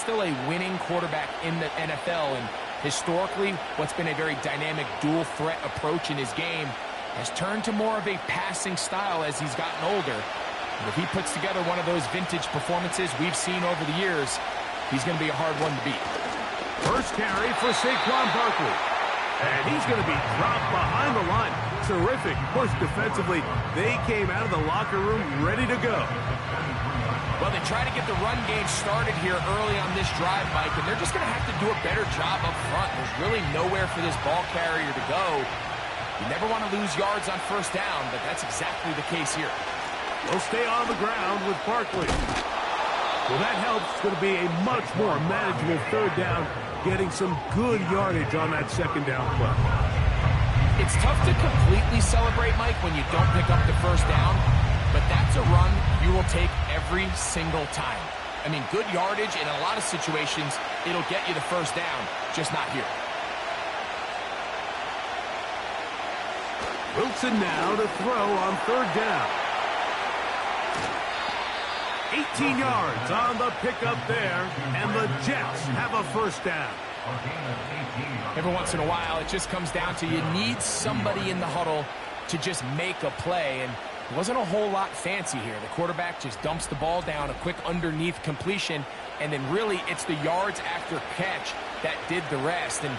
still a winning quarterback in the NFL, and historically, what's been a very dynamic dual threat approach in his game has turned to more of a passing style as he's gotten older. But if he puts together one of those vintage performances we've seen over the years, he's going to be a hard one to beat. First carry for Saquon Barkley. And he's going to be dropped behind the line. Terrific push defensively. They came out of the locker room ready to go. Well, they try to get the run game started here early on this drive, Mike, and they're just going to have to do a better job up front. There's really nowhere for this ball carrier to go. You never want to lose yards on first down, but that's exactly the case here. They'll stay on the ground with Barkley. Well, that helps. It's going to be a much more manageable third down, getting some good yardage on that second down play. It's tough to completely celebrate, Mike, when you don't pick up the first down, but that's a run you will take every single time. I mean, good yardage, in a lot of situations, it'll get you the first down, just not here. Wilson now to throw on third down. 18 yards on the pickup there, and the Jets have a first down. Every once in a while, it just comes down to you need somebody in the huddle to just make a play, and it wasn't a whole lot fancy here. The quarterback just dumps the ball down, a quick underneath completion, and then really it's the yards after catch that did the rest, and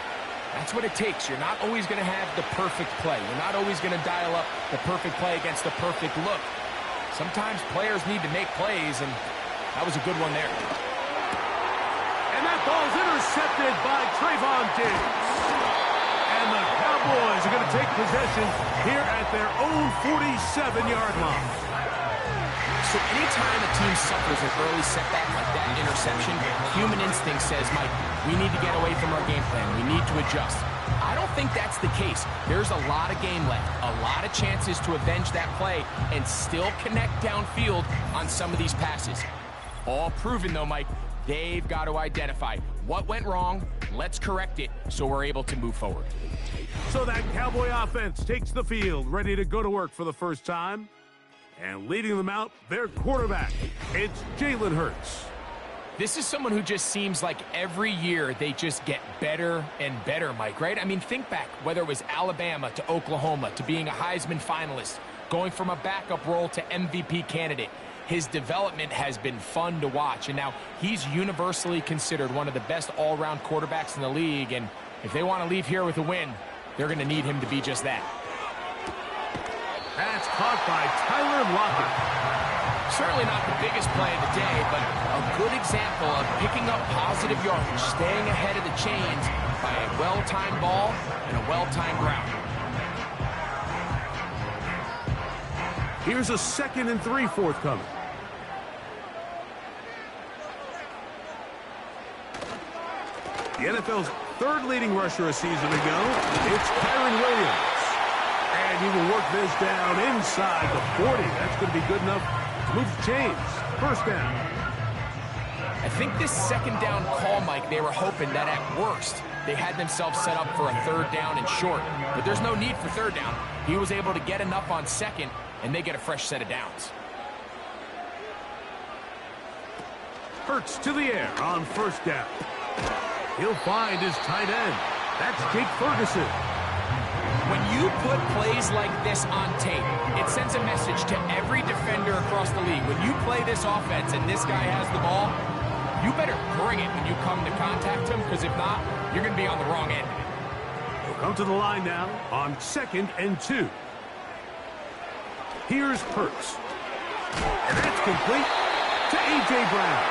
that's what it takes. You're not always going to have the perfect play. You're not always going to dial up the perfect play against the perfect look. Sometimes players need to make plays, and that was a good one there. And that ball's intercepted by Trayvon Diggs. And the Cowboys are going to take possession here at their own 47-yard line. So anytime a team suffers an early setback like that interception, human instinct says, Mike, we need to get away from our game plan. We need to adjust. I don't think that's the case. There's a lot of game left, a lot of chances to avenge that play and still connect downfield on some of these passes. All proven, though, Mike, they've got to identify what went wrong, let's correct it so we're able to move forward. So that Cowboy offense takes the field, ready to go to work for the first time. And leading them out, their quarterback, it's Jalen Hurts. This is someone who just seems like every year they just get better and better, Mike, right? I mean, think back, whether it was Alabama to Oklahoma to being a Heisman finalist, going from a backup role to MVP candidate. His development has been fun to watch, and now he's universally considered one of the best all-around quarterbacks in the league, and if they want to leave here with a win, they're going to need him to be just that. That's caught by Tyler Lockett. Certainly not the biggest play of the day, but a good example of picking up positive yardage, staying ahead of the chains by a well-timed ball and a well-timed route. Here's a 2nd and 3 forthcoming. The NFL's third leading rusher a season ago, it's Kyren Williams. And he will work this down inside the 40. That's going to be good enough to move the chains. First down. I think this second down call, Mike, they were hoping that at worst they had themselves set up for a third down and short. But there's no need for third down. He was able to get enough on second, and they get a fresh set of downs. Hurts to the air on first down. He'll find his tight end. That's Jake Ferguson. When you put plays like this on tape, it sends a message to every defender across the league. When you play this offense and this guy has the ball, you better bring it when you come to contact him, because if not, you're going to be on the wrong end of it. We'll come to the line now on 2nd and 2. Here's Hurts. And that's complete to A.J. Brown.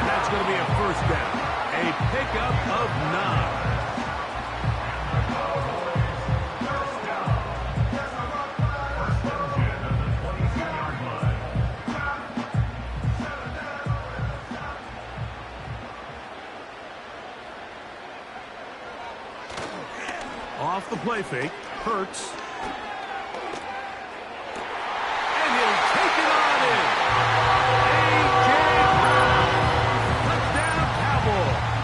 And that's going to be a first down. A pickup of 9. Off the play fake, Hurts. And he'll take it on in. A.J. Brown. Touchdown, Cowboys.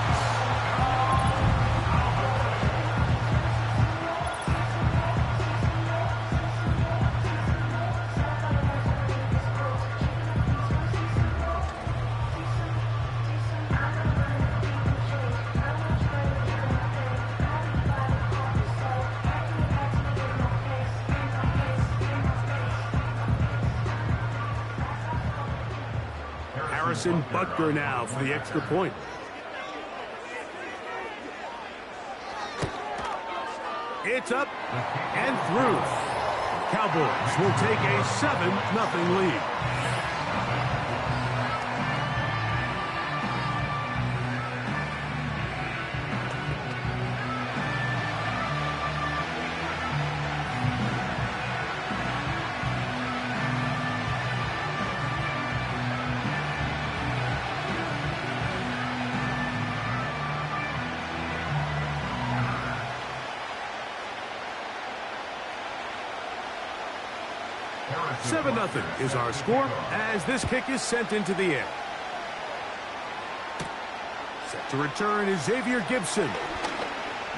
Harrison Butker now for the extra point. It's up and through. Cowboys will take a 7-0 lead. Nothing is our score as this kick is sent into the air. Set to return is Xavier Gibson.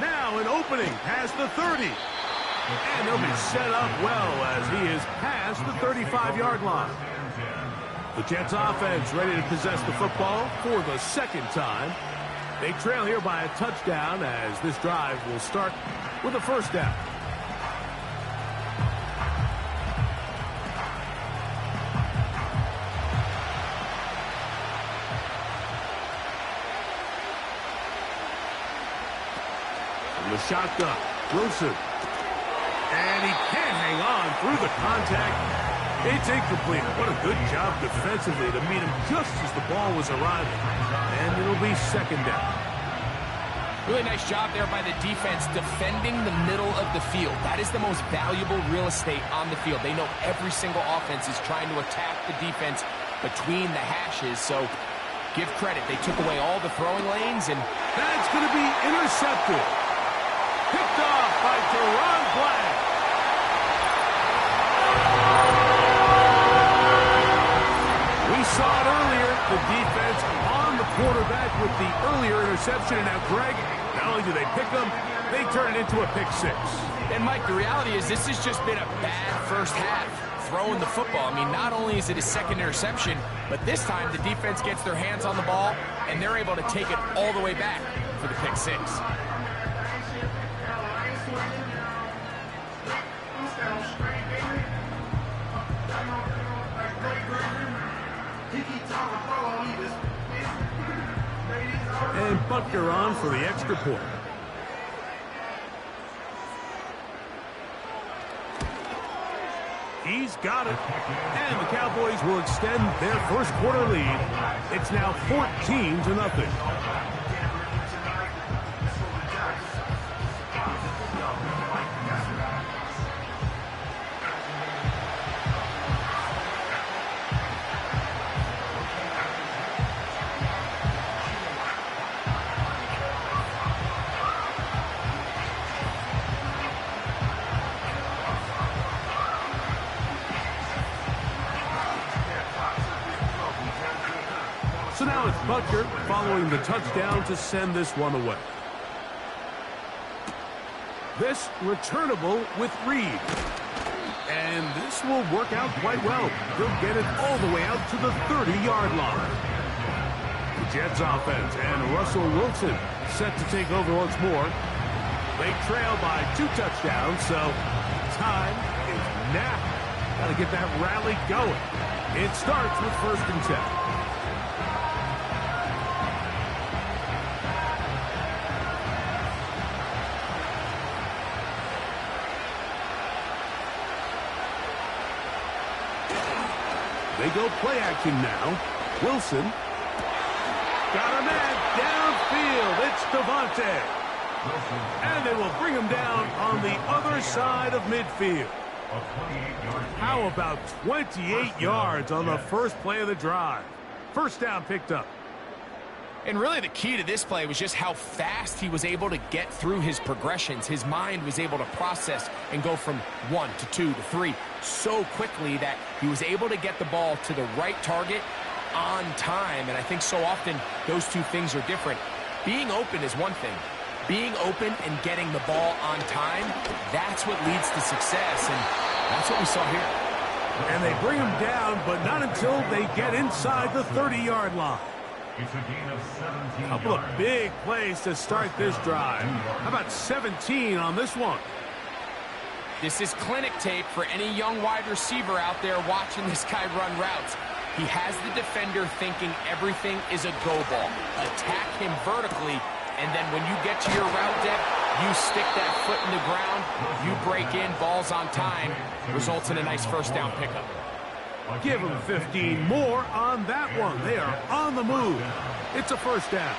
Now an opening past the 30. And he'll be set up well as he is past the 35-yard line. The Jets offense ready to possess the football for the second time. They trail here by a touchdown as this drive will start with a first down. The shotgun, Wilson. And he can't hang on through the contact. It's incomplete. What a good job defensively to meet him just as the ball was arriving. And it'll be second down. Really nice job there by the defense defending the middle of the field. That is the most valuable real estate on the field. They know every single offense is trying to attack the defense between the hashes. So give credit. They took away all the throwing lanes, and that's going to be intercepted. Picked off by Deron Black. We saw it earlier, the defense on the quarterback with the earlier interception. And now, Greg, not only do they pick them, they turn it into a pick six. And, Mike, the reality is this has just been a bad first half throwing the football. I mean, not only is it a second interception, but this time the defense gets their hands on the ball, and they're able to take it all the way back for the pick six. And Butker on for the extra point. He's got it. And the Cowboys will extend their first quarter lead. It's now 14-0. So now it's Butker following the touchdown to send this one away. This returnable with Reed. And this will work out quite well. He'll get it all the way out to the 30-yard line. The Jets offense and Russell Wilson set to take over once more. They trail by 2 touchdowns, so time is now. Got to get that rally going. It starts with 1st and 10. They go play action now. Wilson. Got a man downfield. It's Devontae. And they will bring him down on the other side of midfield. How about 28 yards on the first play of the drive? First down picked up. And really the key to this play was just how fast he was able to get through his progressions. His mind was able to process and go from 1 to 2 to 3 so quickly that he was able to get the ball to the right target on time. And I think so often those two things are different. Being open is one thing. Being open and getting the ball on time, that's what leads to success. And that's what we saw here. And they bring him down, but not until they get inside the 30-yard line. It's a gain of 17 A couple of big plays to start this drive. How about 17 on this one? This is clinic tape for any young wide receiver out there watching this guy run routes. He has the defender thinking everything is a go ball. Attack him vertically, and then when you get to your route depth, you stick that foot in the ground, you break in, ball's on time, results in a nice first down pickup. Give them 15 more on that one. They are on the move. It's a first down.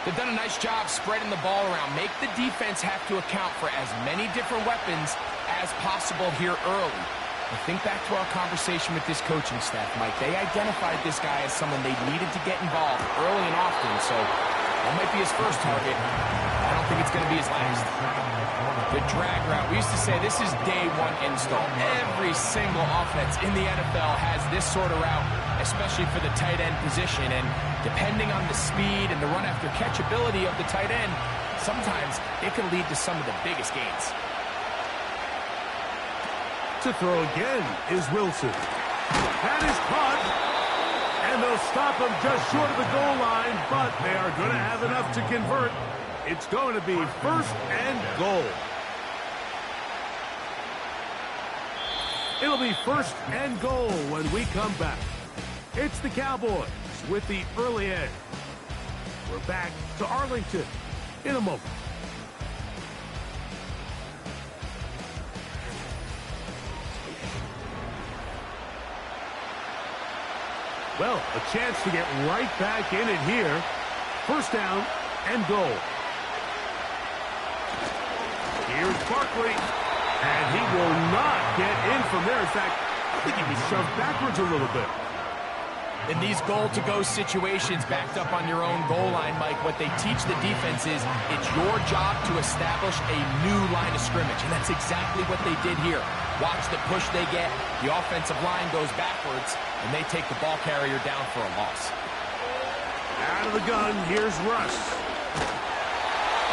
They've done a nice job spreading the ball around. Make the defense have to account for as many different weapons as possible here early. But think back to our conversation with this coaching staff, Mike. They identified this guy as someone they needed to get involved early and often, so that might be his first target. I don't think it's going to be his last. The drag route. We used to say this is day one install. Every single offense in the NFL has this sort of route, especially for the tight end position. And depending on the speed and the run after catch ability of the tight end, sometimes it can lead to some of the biggest gains. To throw again is Wilson. That is caught. And they'll stop him just short of the goal line, but they are going to have enough to convert. It's going to be first and goal. It'll be first and goal when we come back. It's the Cowboys with the early edge. We're back to Arlington in a moment. Well, a chance to get right back in it here. First down and goal. Here's Barkley. And he will not get in from there. In fact, I think he was shoved backwards a little bit. In these goal-to-go situations backed up on your own goal line, Mike, what they teach the defense is it's your job to establish a new line of scrimmage, and that's exactly what they did here. Watch the push they get. The offensive line goes backwards, and they take the ball carrier down for a loss. Out of the gun, here's Russ.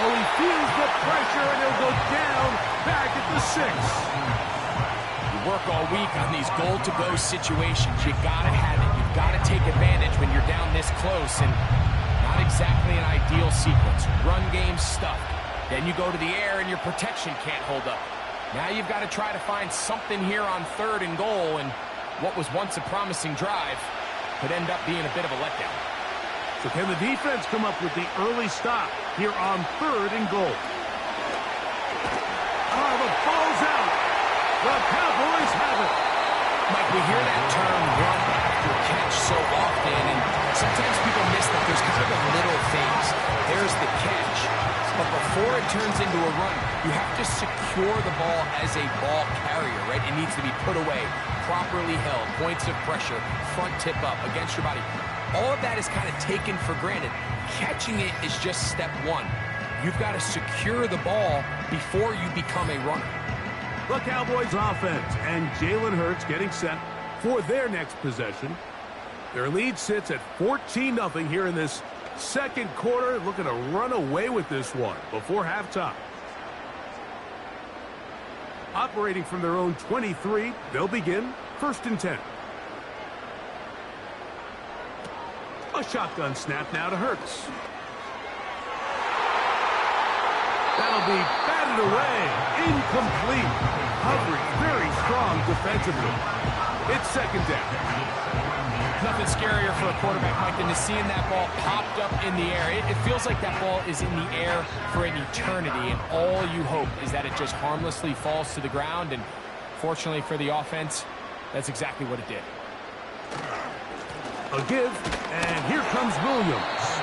Oh, he feels the pressure, and he'll go down back at the 6. You work all week on these goal-to-go situations. You got to have it. You've got to take advantage when you're down this close, and not exactly an ideal sequence. Run game stuff. Then you go to the air, and your protection can't hold up. Now you've got to try to find something here on third and goal, and what was once a promising drive could end up being a bit of a letdown. So can the defense come up with the early stop here on third and goal? Oh, the ball's out. The Cowboys have it. Mike, we hear that term run after catch so often, and sometimes people miss that there's kind of a middle phase. There's the catch, but before it turns into a run, you have to secure the ball as a ball carrier, right? It needs to be put away, properly held, points of pressure, front tip up against your body. All of that is kind of taken for granted. Catching it is just step one. You've got to secure the ball before you become a runner. The Cowboys offense and Jalen Hurts getting set for their next possession. Their lead sits at 14-0 here in this second quarter. Looking to run away with this one before halftime. Operating from their own 23, they'll begin first and 10. A shotgun snap now to Hurts. That'll be batted away. Incomplete. Hovering very strong defensively. It's second down. Nothing scarier for a quarterback, Mike, than to seeing that ball popped up in the air. It feels like that ball is in the air for an eternity, and all you hope is that it just harmlessly falls to the ground, and fortunately for the offense, that's exactly what it did. A give, and here comes Williams.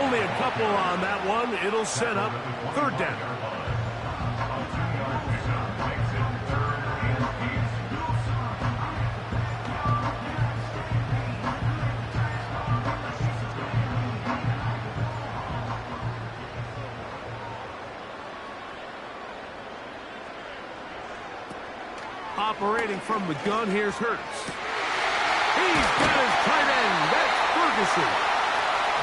Only a couple on that one. It'll set up third down. Operating from the gun, here's Hurts. He's got his tight end. That's Ferguson.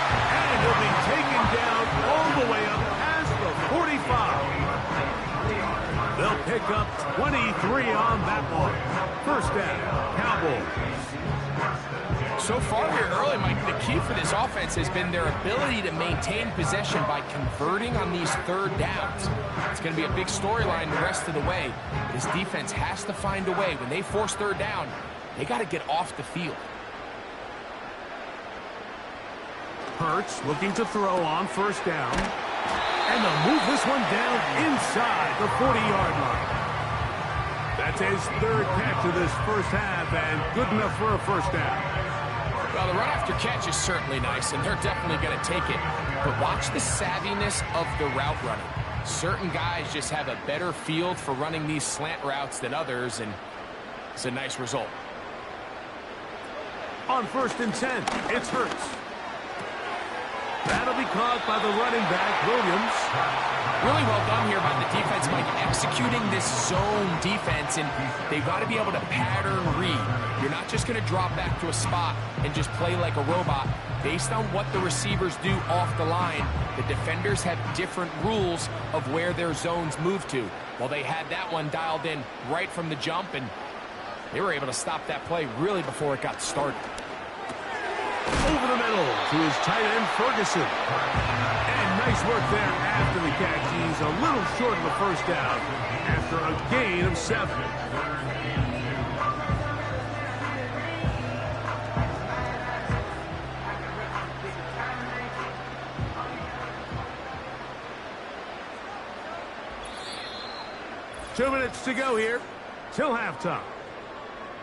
And he'll be taken down all the way up past the 45. They'll pick up 23 on that one. First down, Cowboys. So far here early, Mike, the key for this offense has been their ability to maintain possession by converting on these third downs. It's going to be a big storyline the rest of the way. This defense has to find a way. When they force third down, they got to get off the field. Hurts looking to throw on first down. And they'll move this one down inside the 40-yard line. That's his third catch of this first half, and good enough for a first down. Well, the run after catch is certainly nice, and they're definitely going to take it. But watch the savviness of the route running. Certain guys just have a better field for running these slant routes than others, and it's a nice result. On 1st and 10, it's Hurts. That'll be caught by the running back, Williams. Really well done here by the defense, Mike, executing this zone defense, and they've got to be able to pattern read. You're not just going to drop back to a spot and just play like a robot. Based on what the receivers do off the line, the defenders have different rules of where their zones move to. Well, they had that one dialed in right from the jump, and they were able to stop that play really before it got started. Over the middle to his tight end, Ferguson. And nice work there after the catch. He's a little short of the first down after a gain of 7. Two minutes to go here till halftime.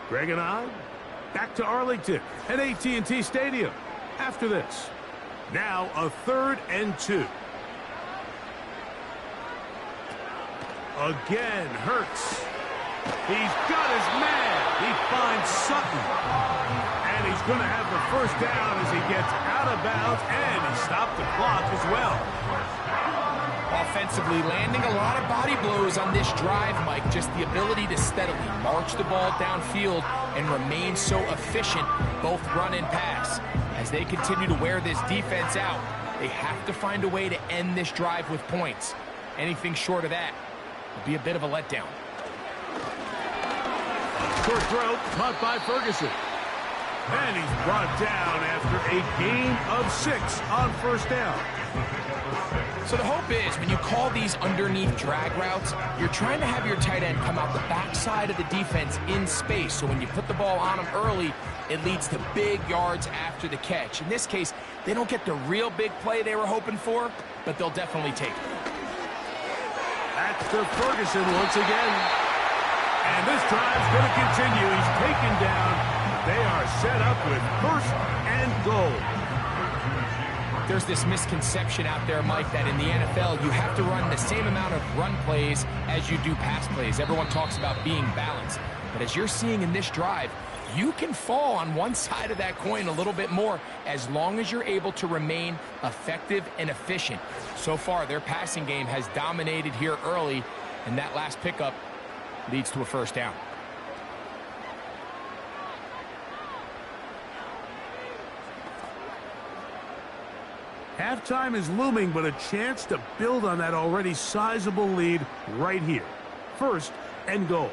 Greg and I back to Arlington at AT&T Stadium after this. Now a 3rd and 2. Again, Hurts. He's got his man. He finds Sutton. And he's going to have the first down as he gets out of bounds, and he stopped the clock as well. Offensively, landing a lot of body blows on this drive, Mike. Just the ability to steadily march the ball downfield and remain so efficient, both run and pass. As they continue to wear this defense out, they have to find a way to end this drive with points. Anything short of that would be a bit of a letdown. Short throw, caught by Ferguson. And he's brought down after a gain of 6 on first down. So the hope is when you call these underneath drag routes, you're trying to have your tight end come out the backside of the defense in space. So when you put the ball on him early, it leads to big yards after the catch. In this case, they don't get the real big play they were hoping for, but they'll definitely take it. That's to Ferguson once again. And this drive's going to continue. He's taken down. They are set up with 1st and goal. There's this misconception out there, Mike, that in the NFL, you have to run the same amount of run plays as you do pass plays. Everyone talks about being balanced. But as you're seeing in this drive, you can fall on one side of that coin a little bit more as long as you're able to remain effective and efficient. So far, their passing game has dominated here early, and that last pickup leads to a first down. Halftime is looming, but a chance to build on that already sizable lead right here. 1st and goal.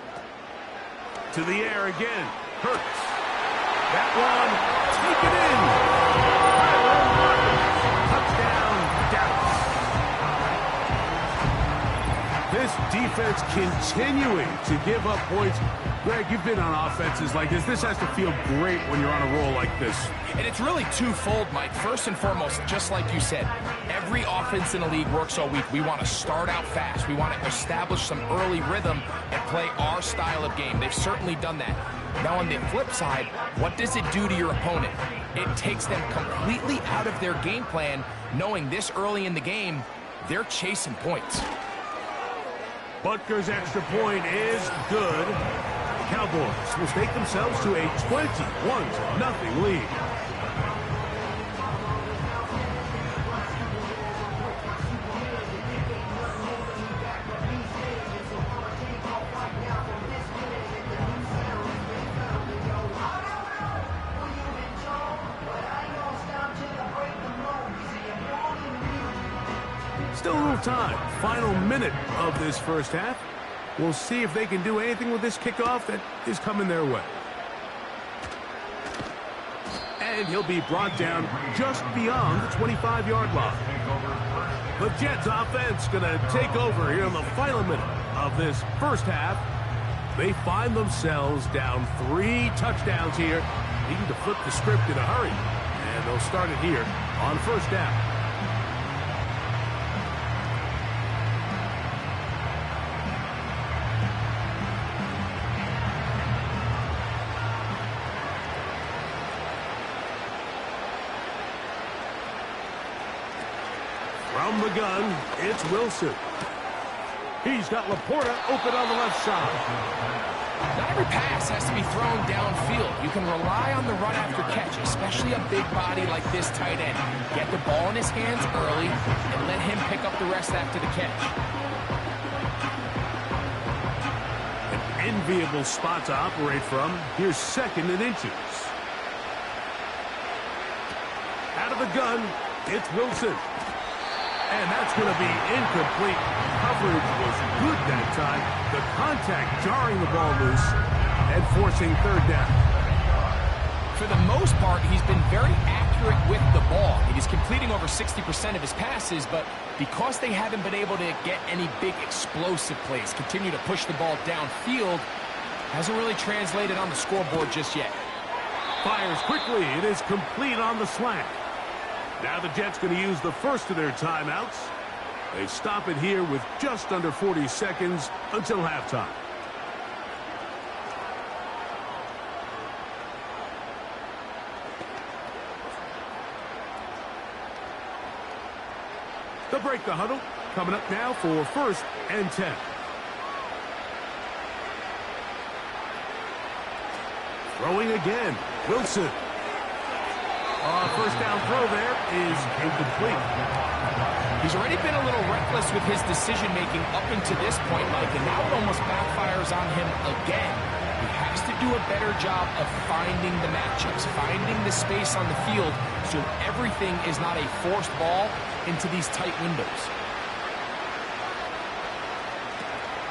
To the air again. Hurts. That one taken in. Touchdown, Dallas. This defense continuing to give up points. Greg, you've been on offenses like this. This has to feel great when you're on a roll like this. And it's really twofold, Mike. First and foremost, just like you said, every offense in the league works all week. We want to start out fast. We want to establish some early rhythm and play our style of game. They've certainly done that. Now, on the flip side, what does it do to your opponent? It takes them completely out of their game plan, knowing this early in the game, they're chasing points. Butker's extra point is good. Cowboys will stake themselves to a 21-0 lead. Still a little time. Final minute of this first half. We'll see if they can do anything with this kickoff that is coming their way. And he'll be brought down just beyond the 25-yard line. The Jets offense going to take over here in the final minute of this first half. They find themselves down 3 touchdowns here, needing to flip the script in a hurry. And they'll start it here on first down. From the gun, it's Wilson. He's got Laporta open on the left side. Not every pass has to be thrown downfield. You can rely on the run after catch, especially a big body like this tight end. Get the ball in his hands early and let him pick up the rest after the catch. An enviable spot to operate from. Here's 2nd and inches. Out of the gun, it's Wilson. And that's going to be incomplete. Coverage was good that time. The contact jarring the ball loose and forcing 3rd down. For the most part, he's been very accurate with the ball. He's completing over 60% of his passes, but because they haven't been able to get any big explosive plays, continue to push the ball downfield, hasn't really translated on the scoreboard just yet. Fires quickly. It is complete on the slant. Now the Jets going to use the first of their timeouts. They stop it here with just under 40 seconds until halftime. They'll break the huddle. Coming up now for 1st and 10. Throwing again. Wilson. First down throw there is incomplete. He's already been a little reckless with his decision-making up until this point, Mike, and now it almost backfires on him again. He has to do a better job of finding the matchups, finding the space on the field so everything is not a forced ball into these tight windows.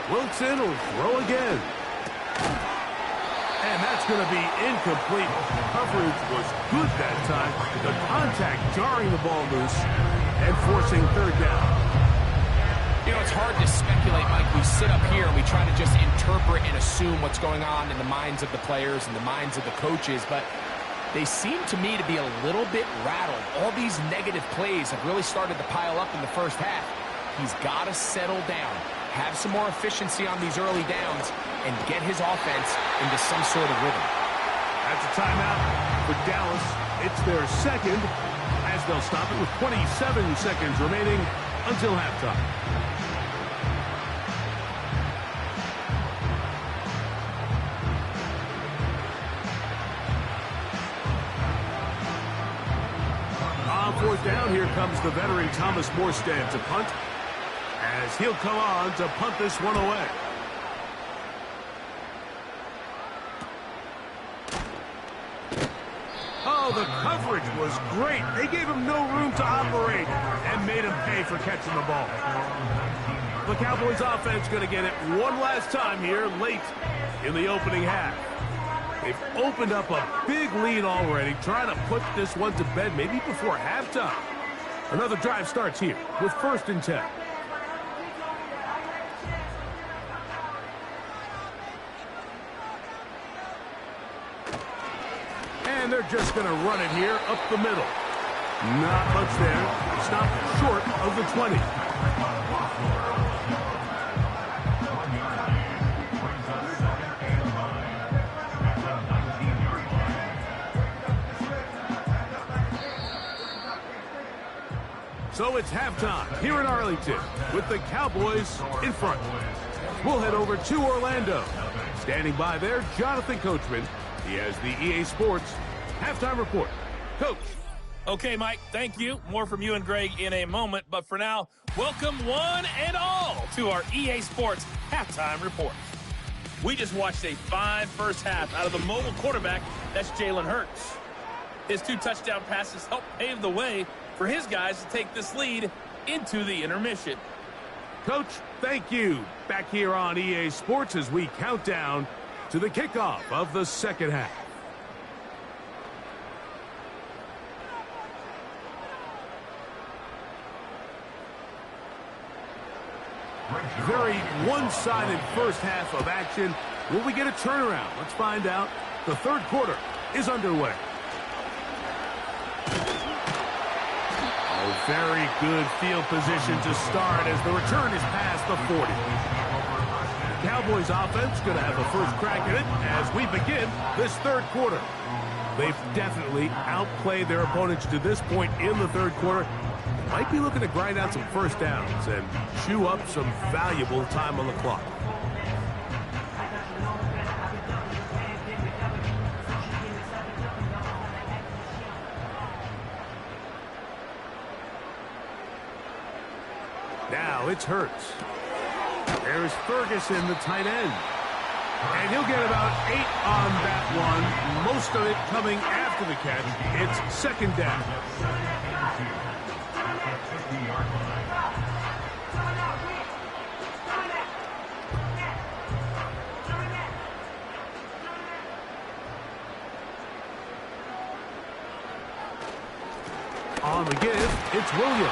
Wilson will throw again. And that's going to be incomplete. Coverage was good that time. The contact jarring the ball loose and forcing 3rd down. You know, it's hard to speculate, Mike. We sit up here and we try to just interpret and assume what's going on in the minds of the players and the minds of the coaches, but they seem to me to be a little bit rattled. All these negative plays have really started to pile up in the first half. He's got to settle down, have some more efficiency on these early downs, and get his offense into some sort of rhythm. That's a timeout for Dallas. It's their 2nd, as they'll stop it with 27 seconds remaining until halftime. On 4th down, here comes the veteran Thomas Morstead to punt, as he'll come on to punt this one away. Oh, the coverage was great. They gave him no room to operate and made him pay for catching the ball. The Cowboys offense going to get it one last time here late in the opening half. They've opened up a big lead already, trying to put this one to bed maybe before halftime. Another drive starts here with 1st and 10. And they're just going to run it here up the middle. Not much there. Stopped short of the 20. So it's halftime here in Arlington with the Cowboys in front. We'll head over to Orlando. Standing by there, Jonathan Coachman. He has the EA Sports halftime report. Coach. Okay, Mike, thank you. More from you and Greg in a moment. But for now, welcome one and all to our EA Sports halftime report. We just watched a fine first half out of the mobile quarterback. That's Jalen Hurts. His 2 touchdown passes helped pave the way for his guys to take this lead into the intermission. Coach, thank you. Back here on EA Sports as we count down to the kickoff of the second half. Very one-sided first half of action. Will we get a turnaround? Let's find out. The third quarter is underway. Oh, very good field position to start as the return is past the 40. The Cowboys offense going to have the first crack at it as we begin this third quarter. They've definitely outplayed their opponents to this point in the third quarter. Might be looking to grind out some first downs and chew up some valuable time on the clock. Now it's Hurts. There's Ferguson, the tight end. And he'll get about 8 on that one. Most of it coming after the catch. It's second down. On the give, it's Williams.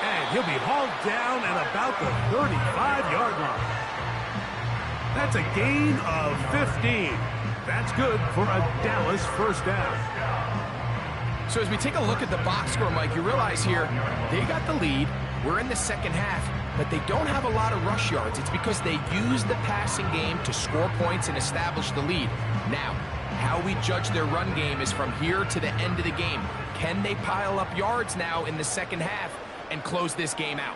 And he'll be hauled down at about the 35-yard line. That's a gain of 15. That's good for a Dallas first down. So as we take a look at the box score, Mike, you realize here they got the lead. We're in the second half, but they don't have a lot of rush yards. It's because they use the passing game to score points and establish the lead. Now, how we judge their run game is from here to the end of the game. Can they pile up yards now in the second half and close this game out?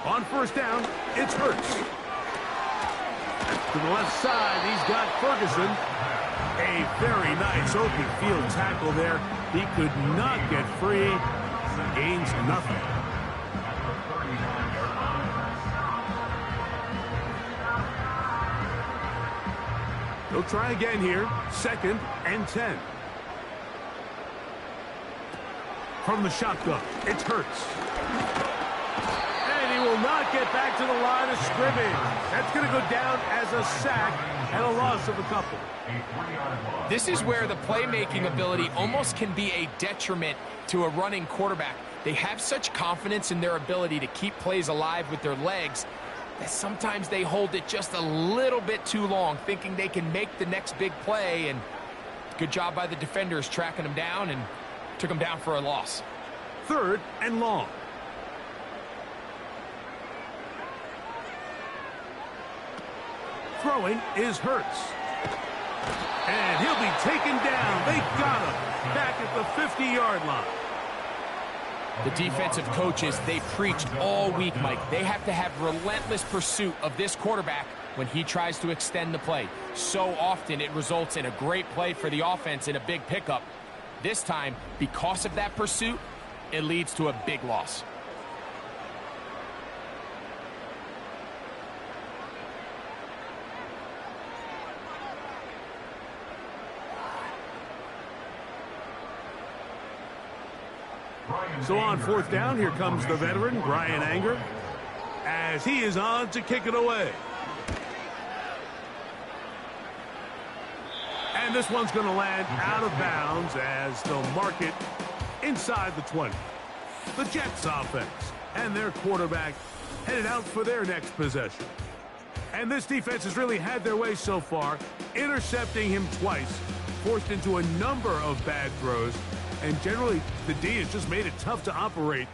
On first down, it's Hurts. To the left side, he's got Ferguson. A very nice open field tackle there. He could not get free. Gains nothing. They'll try again here. Second and 10. From the shotgun, it's Hurts. And he will not get back to the line of scrimmage. That's going to go down as a sack and a loss of a couple. This is where the playmaking ability almost can be a detriment to a running quarterback. They have such confidence in their ability to keep plays alive with their legs that sometimes they hold it just a little bit too long, thinking they can make the next big play. And good job by the defenders tracking them down and took them down for a loss. Third and long. Throwing is Hurts. And he'll be taken down. They got him back at the 50-yard line. The defensive coaches, they preached all week, Mike. They have to have relentless pursuit of this quarterback when he tries to extend the play. So often it results in a great play for the offense and a big pickup. This time, because of that pursuit, it leads to a big loss. So on fourth down, here comes the veteran, Brian Anger, as he is on to kick it away. And this one's going to land out of bounds as they'll mark it inside the 20. The Jets offense and their quarterback headed out for their next possession. And this defense has really had their way so far, intercepting him twice, forced into a number of bad throws, and generally the D has just made it tough to operate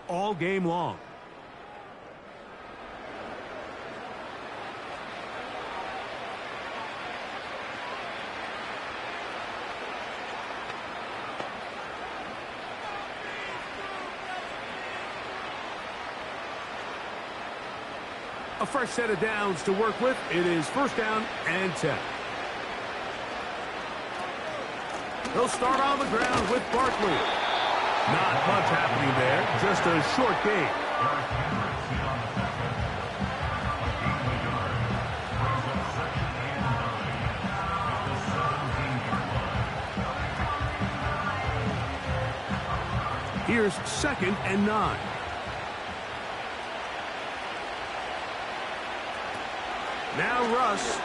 all game long. A fresh set of downs to work with. It is first down and 10. They'll start on the ground with Barkley. Not much happening there, just a short gain. Here's second and 9. Now Russ.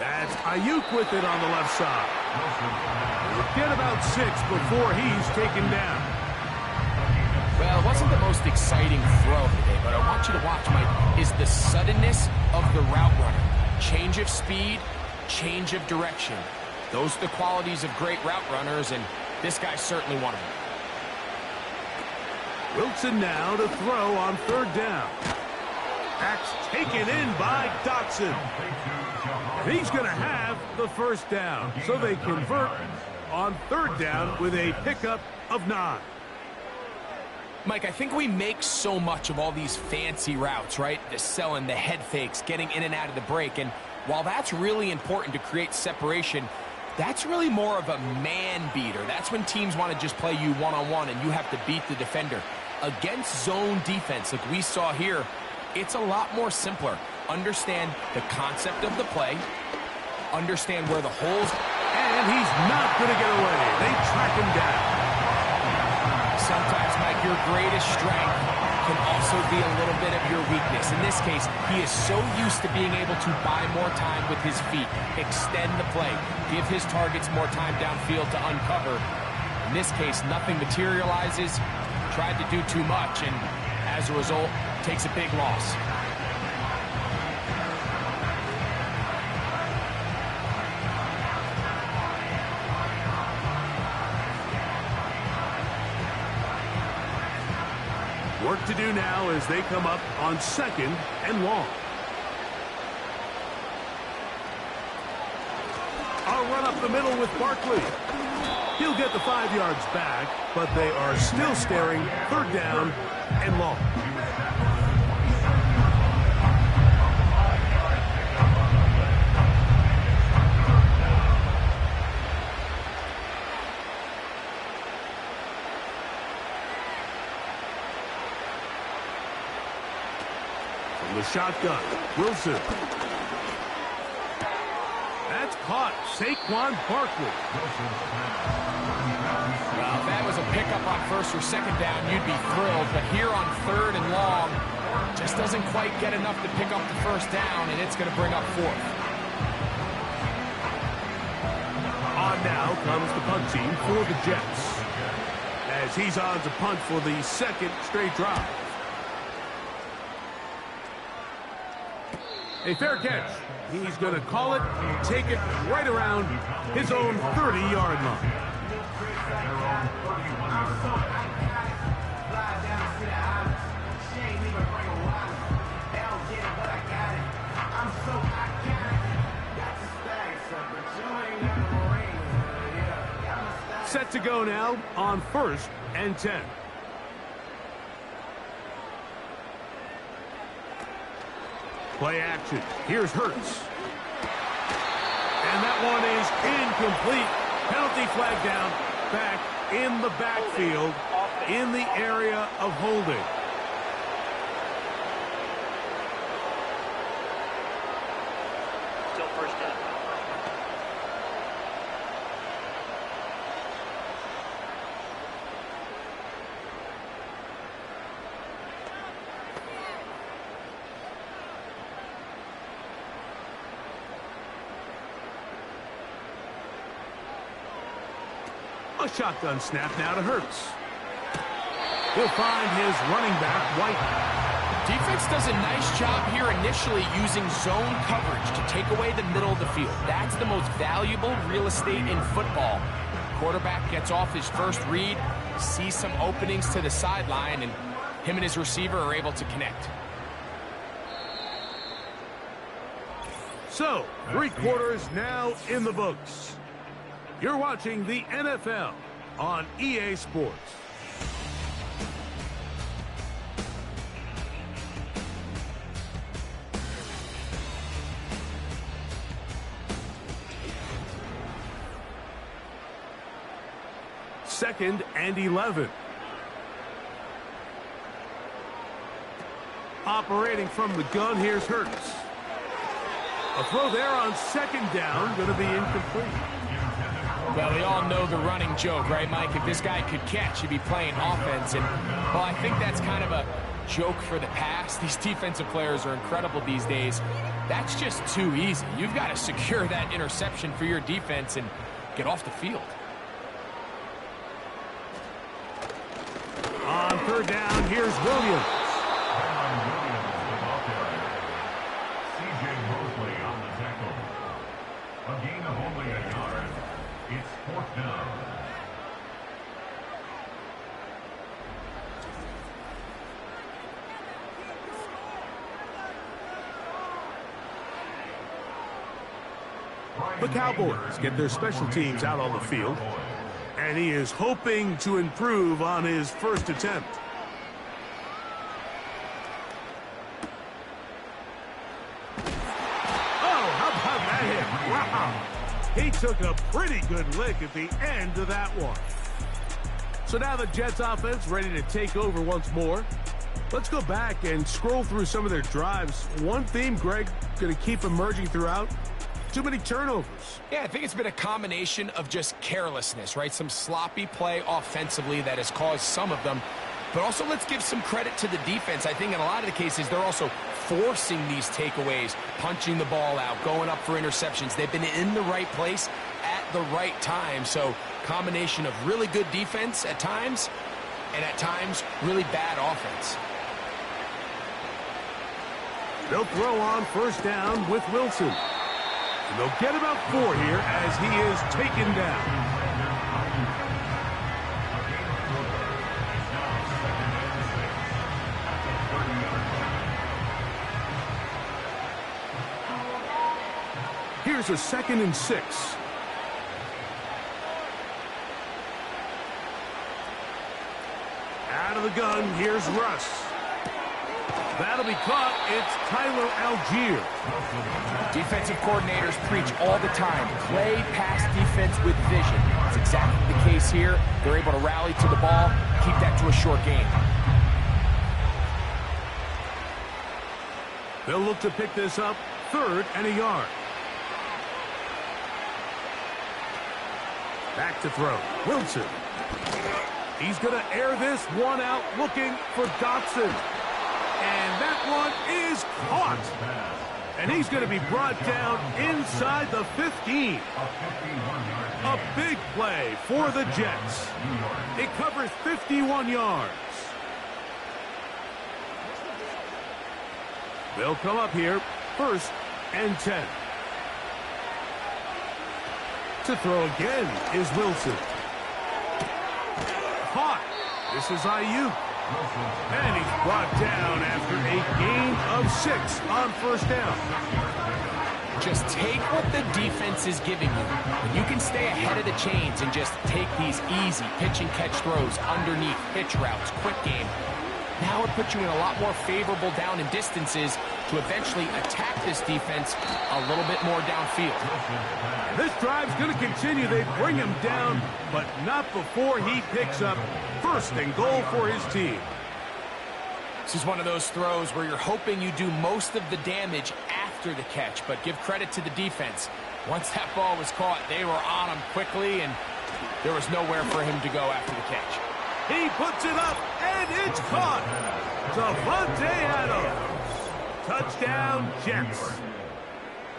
That's Ayuk with it on the left side. We'll get about 6 before he's taken down. Well, it wasn't the most exciting throw today, but I want you to watch, Mike, is the suddenness of the route runner. Change of speed, change of direction. Those are the qualities of great route runners, and this guy's certainly one of them. Wilson now to throw on third down. That's taken in by Dotson. And he's going to have the first down. So they convert on third down with a pickup of 9. Mike, I think we make so much of all these fancy routes, right? The selling, the head fakes, getting in and out of the break. And while that's really important to create separation, that's really more of a man beater. That's when teams want to just play you one-on-one and you have to beat the defender. Against zone defense, like we saw here, it's a lot more simpler. Understand the concept of the play, understand where the holes, and he's not going to get away. They track him down. Sometimes, Mike, your greatest strength can also be a little bit of your weakness. In this case, he is so used to being able to buy more time with his feet, extend the play, give his targets more time downfield to uncover. In this case, nothing materializes, tried to do too much, and as a result, takes a big loss. Work to do now as they come up on 2nd and long. A run up the middle with Barkley. He'll get the 5 yards back, but they are still staring third down and long. From the shotgun, Wilson. That's caught. Saquon Barkley. Well, if that was a pickup on 1st or 2nd down, you'd be thrilled. But here on 3rd and long, just doesn't quite get enough to pick up the 1st down, and it's going to bring up 4th. On now comes the punt team for the Jets, as he's on to punt for the 2nd straight drive. A fair catch. He's going to call it, take it right around his own 30-yard line. Set to go now on 1st and 10. Play action. Here's Hurts. And that one is incomplete. Penalty flag down. Back in the backfield in the area of holding. Still 1st down. A shotgun snap now to Hurts. He'll find his running back, White. Defense does a nice job here initially using zone coverage to take away the middle of the field. That's the most valuable real estate in football. Quarterback gets off his first read, sees some openings to the sideline, and him and his receiver are able to connect. So, 3 quarters now in the books. You're watching the NFL on EA Sports. Second and 11. Operating from the gun, here's Hurts. A throw there on 2nd down, going to be incomplete. Well, we all know the running joke, right, Mike? If this guy could catch, he'd be playing offense. And, well, I think that's kind of a joke for the past. These defensive players are incredible these days. That's just too easy. You've got to secure that interception for your defense and get off the field. On 3rd Third down, here's Williams. C.J. Mosley on the tackle. A gain of only a yard. It's fourth down. The Cowboys get their special teams out on the field, and he is hoping to improve on his first attempt. Oh, how about that hit? Wow. He took a pretty good lick at the end of that one. So now the Jets offense ready to take over once more. Let's go back and scroll through some of their drives. One theme, Greg, going to keep emerging throughout. Too many turnovers. Yeah, I think it's been a combination of just carelessness, right? Some sloppy play offensively that has caused some of them. But also, let's give some credit to the defense. I think in a lot of the cases, they're also forcing these takeaways, punching the ball out, going up for interceptions. They've been in the right place at the right time. So, combination of really good defense at times, and at times, really bad offense. They'll throw on first down with Wilson. And they'll get about 4 here as he is taken down. Here's a 2nd and 6. Out of the gun, here's Russ. That'll be caught. It's Tyler Algier. Defensive coordinators preach all the time. Play pass defense with vision. That's exactly the case here. They're able to rally to the ball, keep that to a short game. They'll look to pick this up 3rd and a yard. Back to throw. Wilson. He's going to air this one out, looking for Dotson. And that one is caught. And he's going to be brought down inside the 15. A big play for the Jets. It covers 51 yards. They'll come up here, 1st and 10. To throw again is Wilson. Caught. This is Ayuk. And he's brought down after a gain of 6 on first down. Just take what the defense is giving you. When you can stay ahead of the chains and just take these easy pitch and catch throws underneath, pitch routes, quick game, now it puts you in a lot more favorable down and distances to eventually attack this defense a little bit more downfield. And this drive's going to continue. They bring him down, but not before he picks up 1st and goal for his team. This is one of those throws where you're hoping you do most of the damage after the catch, but give credit to the defense. Once that ball was caught, they were on him quickly, and there was nowhere for him to go after the catch. He puts it up, and it's caught. Davante Adams. Touchdown, Jets.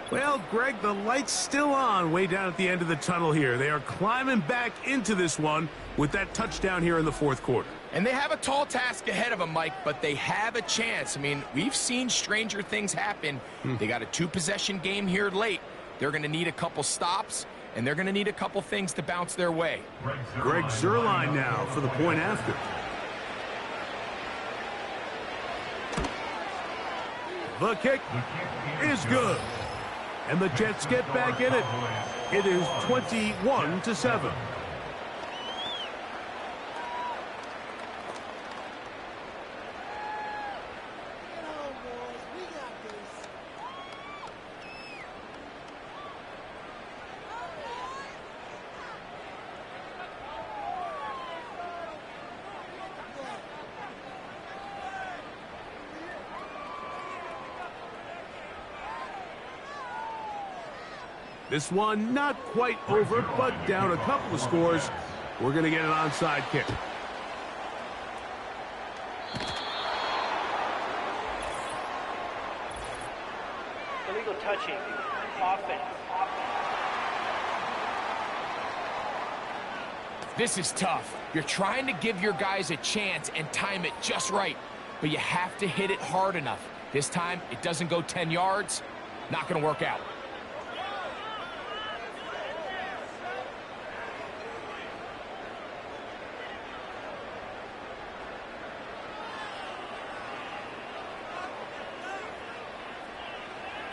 Well, Greg, the light's still on way down at the end of the tunnel here. They are climbing back into this one with that touchdown here in the 4th quarter. And they have a tall task ahead of them, Mike, but they have a chance. I mean, we've seen stranger things happen. They got a 2-possession game here late. They're going to need a couple stops, and they're going to need a couple things to bounce their way. Greg Zuerlein now for the point after. The kick is good. And the Jets get back in it. It is 21-7. This one not quite over, but down a couple of scores. We're going to get an onside kick. Illegal touching. Offense. This is tough. You're trying to give your guys a chance and time it just right, but you have to hit it hard enough. This time, it doesn't go 10 yards. Not going to work out.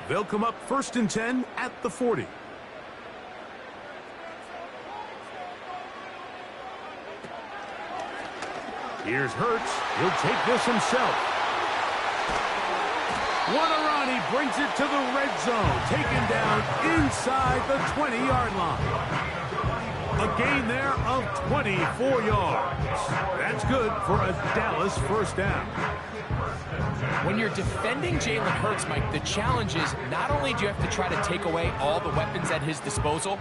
They'll come up 1st and 10 at the 40. Here's Hurts. He'll take this himself. What a run. He brings it to the red zone. Taken down inside the 20-yard line. A gain there of 24 yards. That's good for a Dallas first down. When you're defending Jalen Hurts, Mike, the challenge is not only do you have to try to take away all the weapons at his disposal,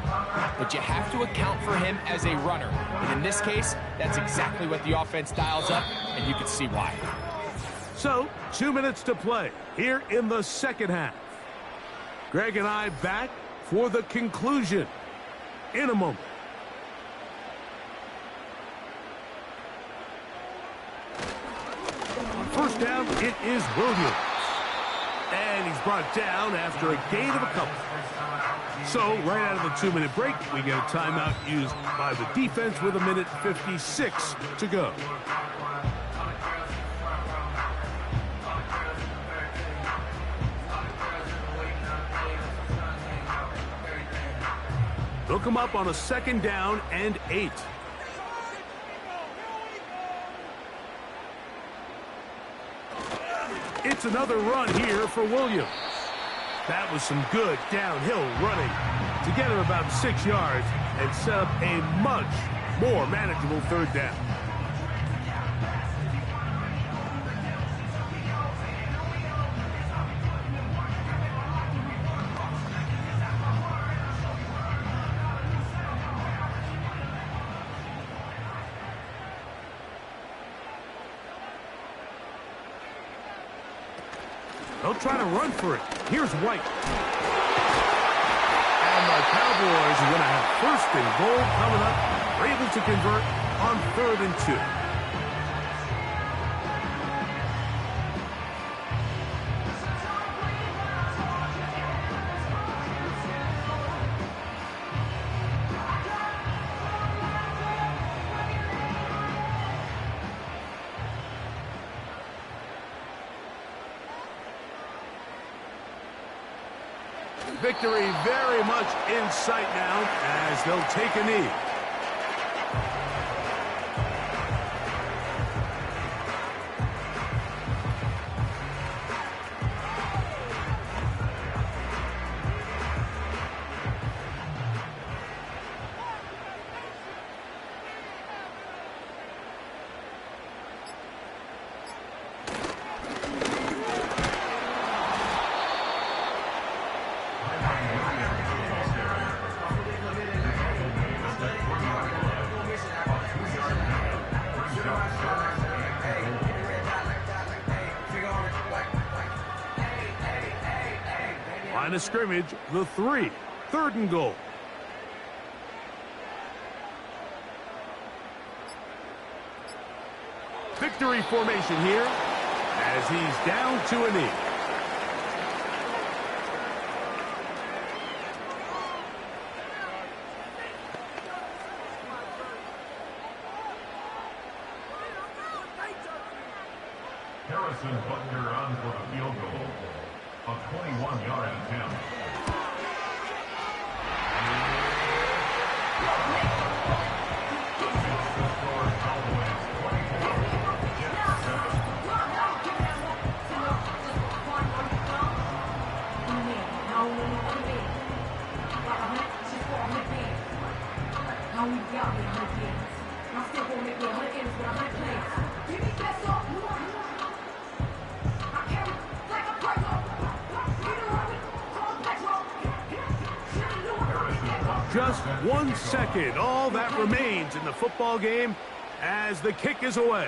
but you have to account for him as a runner. And in this case, that's exactly what the offense dials up, and you can see why. So, 2 minutes to play here in the second half. Greg and I back for the conclusion in a moment. First down, it is Williams. And he's brought down after a gain of a couple. So, right out of the 2-minute break, we get a timeout used by the defense with 1:56 to go. They'll come up on a 2nd down and 8. It's another run here for Williams. That was some good downhill running to get him about 6 yards and set up a much more manageable 3rd down. They'll try to run for it. Here's White. And the Cowboys are going to have 1st and goal coming up. They're able to convert on 3rd and 2. Victory very much in sight now as they'll take a knee. Line of scrimmage, the 3. 3rd and goal. Victory formation here as he's down to a knee. Harrison Butler on for the field goal. A 21-yard attempt. Just 1 second, all that remains in the football game as the kick is away.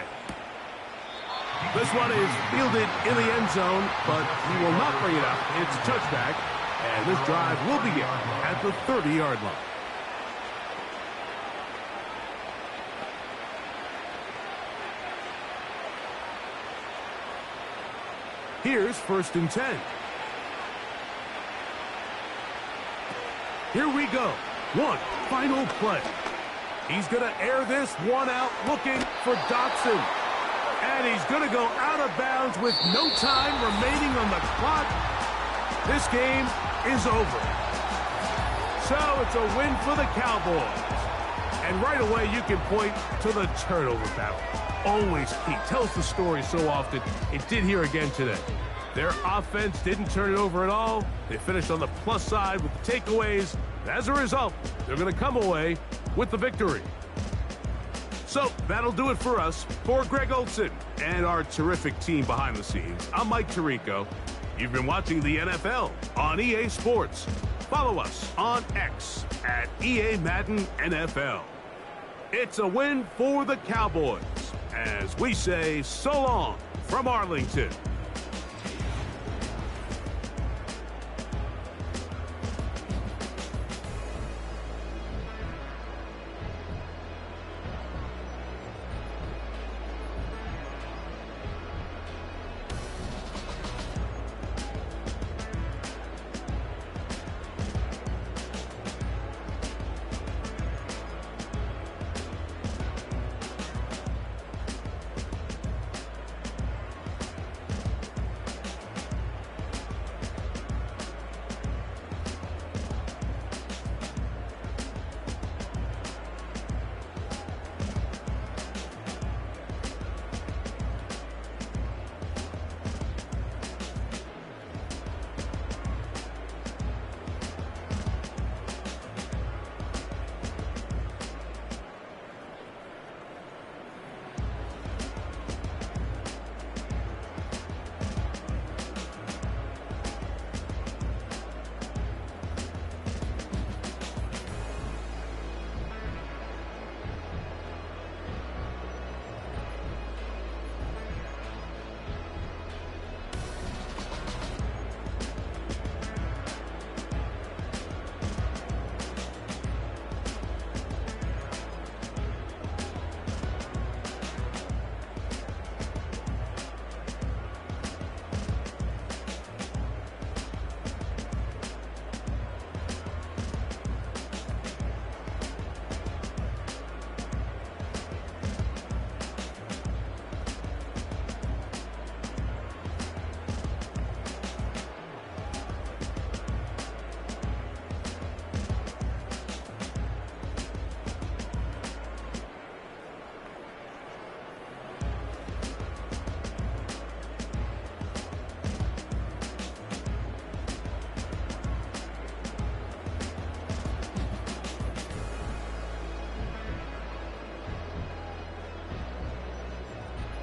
This one is fielded in the end zone, but he will not bring it up. It's touchback, and this drive will begin at the 30-yard line. Here's 1st and 10. Here we go. One final play. He's going to air this one out looking for Dotson. And he's going to go out of bounds with no time remaining on the clock. This game is over. So it's a win for the Cowboys. And right away you can point to the turnover battle. Always key. Tells the story so often. It did here again today. Their offense didn't turn it over at all. They finished on the plus side with the takeaways. As a result, they're going to come away with the victory. So that'll do it for us. For Greg Olson and our terrific team behind the scenes, I'm Mike Tirico. You've been watching the NFL on EA Sports. Follow us on X at EA Madden NFL. It's a win for the Cowboys as we say so long from Arlington.